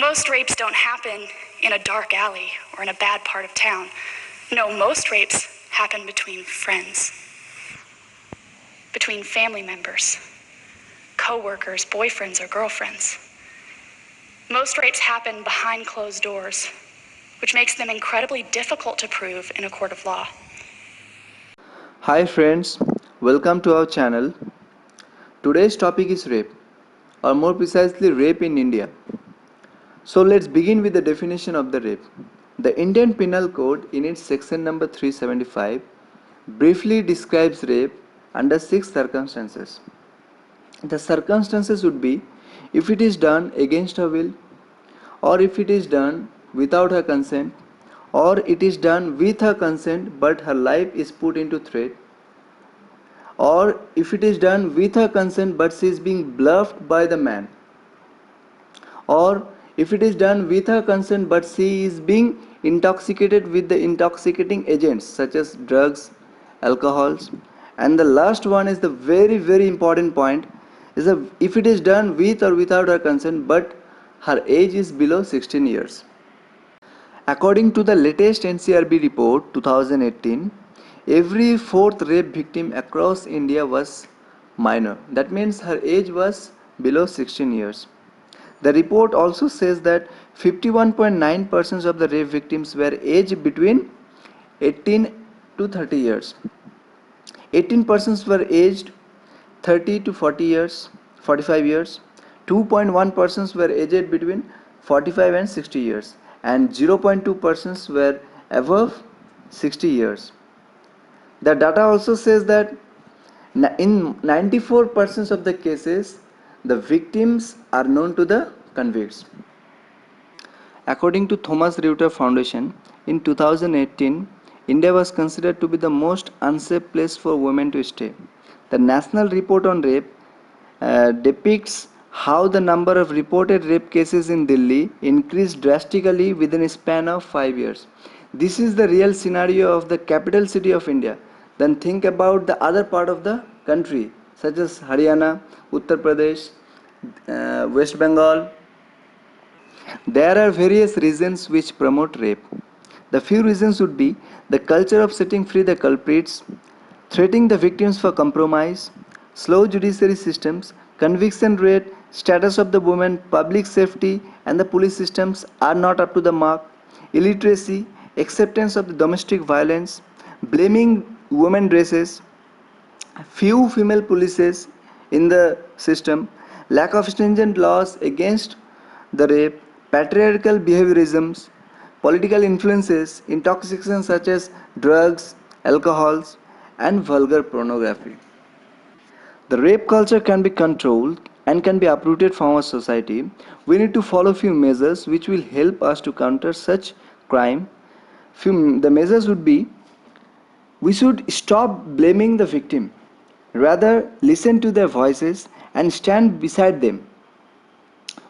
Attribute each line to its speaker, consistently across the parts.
Speaker 1: Most rapes don't happen in a dark alley or in a bad part of town. No, most rapes happen between friends, between family members, co-workers, boyfriends, or girlfriends. Most rapes happen behind closed doors, which makes them incredibly difficult to prove in a court of law.
Speaker 2: Hi friends, welcome to our channel. Today's topic is rape, or more precisely rape in India. So let's begin with the definition of the rape. The Indian Penal Code in its section number 375 briefly describes rape under 6 circumstances. The circumstances would be if it is done against her will, or if it is done without her consent, or it is done with her consent but her life is put into threat, or if it is done with her consent but she is being bluffed by the man, or if it is done with her consent but she is being intoxicated with the intoxicating agents such as drugs, alcohols, and the last one is the very important point is that if it is done with or without her consent but her age is below 16 years. According to the latest NCRB report 2018, every fourth rape victim across India was minor. That means her age was below 16 years. The report also says that 51.9% of the rape victims were aged between 18 to 30 years. 18% were aged 30 to 40 years, 45 years. 2.1% were aged between 45 and 60 years, and 0.2% were above 60 years. The data also says that in 94% of the cases, the victims are known to the convicts. According to Thomas Reuter Foundation, in 2018, India was considered to be the most unsafe place for women to stay. The National Report on Rape depicts how the number of reported rape cases in Delhi increased drastically within a span of 5 years. This is the real scenario of the capital city of India. Then think about the other part of the country, such as Haryana, Uttar Pradesh, West Bengal. There are various reasons which promote rape. The few reasons would be the culture of setting free the culprits, threatening the victims for compromise, slow judiciary systems, conviction rate, status of the women, public safety and the police systems are not up to the mark, illiteracy, acceptance of the domestic violence, blaming women dresses, few female polices in the system, lack of stringent laws against the rape, patriarchal behaviorisms, political influences, intoxication such as drugs, alcohols, and vulgar pornography. The rape culture can be controlled and can be uprooted from our society. We need to follow few measures which will help us to counter such crime. The measures would be we should stop blaming the victim, rather listen to their voices and stand beside them.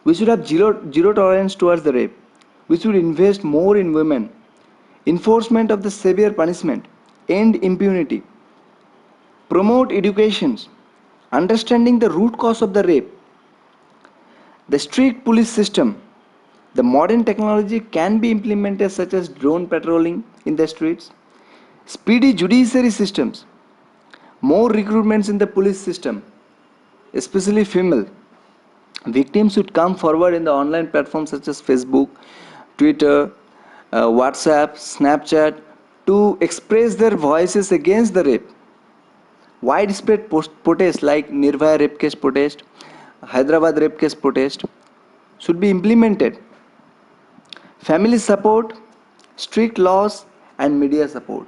Speaker 2: We should have zero tolerance towards the rape. We should invest more in women. Enforcement of the severe punishment, end impunity. Promote education, understanding the root cause of the rape. The strict police system. The modern technology can be implemented such as drone patrolling in the streets. Speedy judiciary systems. More recruitments in the police system, especially female. Victims should come forward in the online platforms such as Facebook, Twitter, WhatsApp, Snapchat to express their voices against the rape. Widespread protests like Nirbhaya rape case protest, Hyderabad rape case protest should be implemented. Family support, strict laws and media support.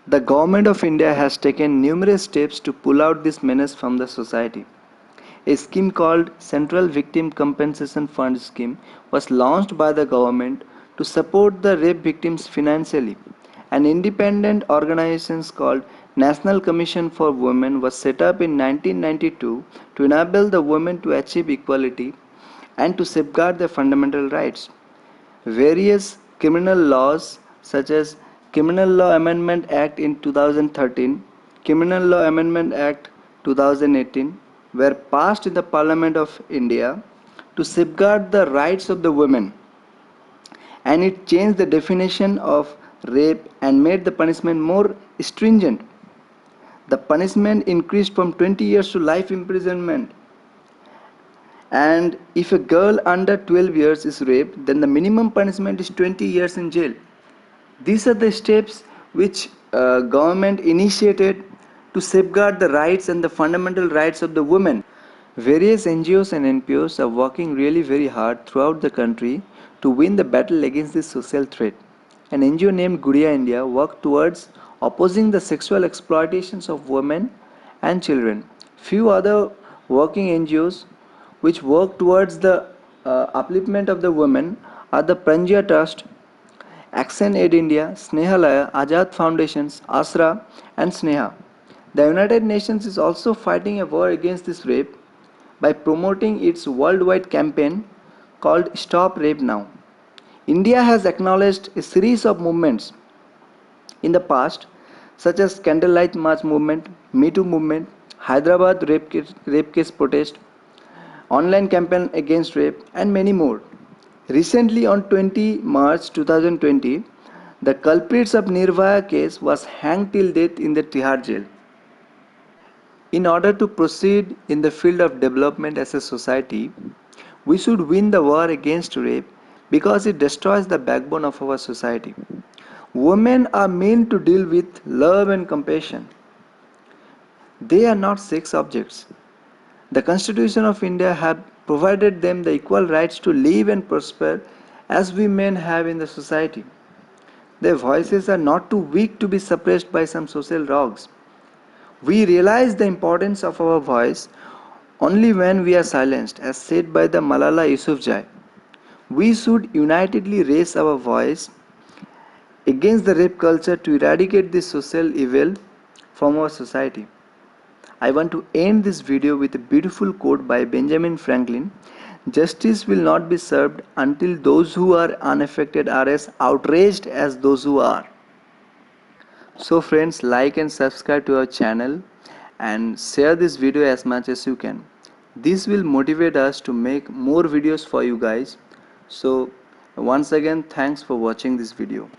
Speaker 2: The government of India has taken numerous steps to pull out this menace from the society. A scheme called Central Victim Compensation Fund scheme was launched by the government to support the rape victims financially. An independent organization called National Commission for Women was set up in 1992 to enable the women to achieve equality and to safeguard their fundamental rights. Various criminal laws such as Criminal Law Amendment Act in 2013, Criminal Law Amendment Act 2018 were passed in the Parliament of India to safeguard the rights of the women, and it changed the definition of rape and made the punishment more stringent. The punishment increased from 20 years to life imprisonment. And if a girl under 12 years is raped, then the minimum punishment is 20 years in jail. These are the steps which government initiated to safeguard the rights and the fundamental rights of the women. Various NGOs and NPOs are working really very hard throughout the country to win the battle against this social threat. An NGO named Gudiya India worked towards opposing the sexual exploitations of women and children. Few other working NGOs which work towards the upliftment of the women are the Pranjya Trust, Action Aid India, Snehalaya, Azad Foundations, Asra, and Sneha. The United Nations is also fighting a war against this rape by promoting its worldwide campaign called Stop Rape Now. India has acknowledged a series of movements in the past, such as Candlelight March movement, Me Too movement, Hyderabad rape case protest, online campaign against rape, and many more. Recently, on 20 March 2020, the culprits of Nirvaya case was hanged till death in the Tihar jail. In order to proceed in the field of development as a society, we should win the war against rape because it destroys the backbone of our society. Women are meant to deal with love and compassion. They are not sex objects. The Constitution of India have provided them the equal rights to live and prosper as we men have in the society. Their voices are not too weak to be suppressed by some social rogues. We realize the importance of our voice only when we are silenced, as said by the Malala Yousafzai. We should unitedly raise our voice against the rape culture to eradicate this social evil from our society. I want to end this video with a beautiful quote by Benjamin Franklin. Justice will not be served until those who are unaffected are as outraged as those who are. So friends, like and subscribe to our channel and share this video as much as you can. This will motivate us to make more videos for you guys. So once again, thanks for watching this video.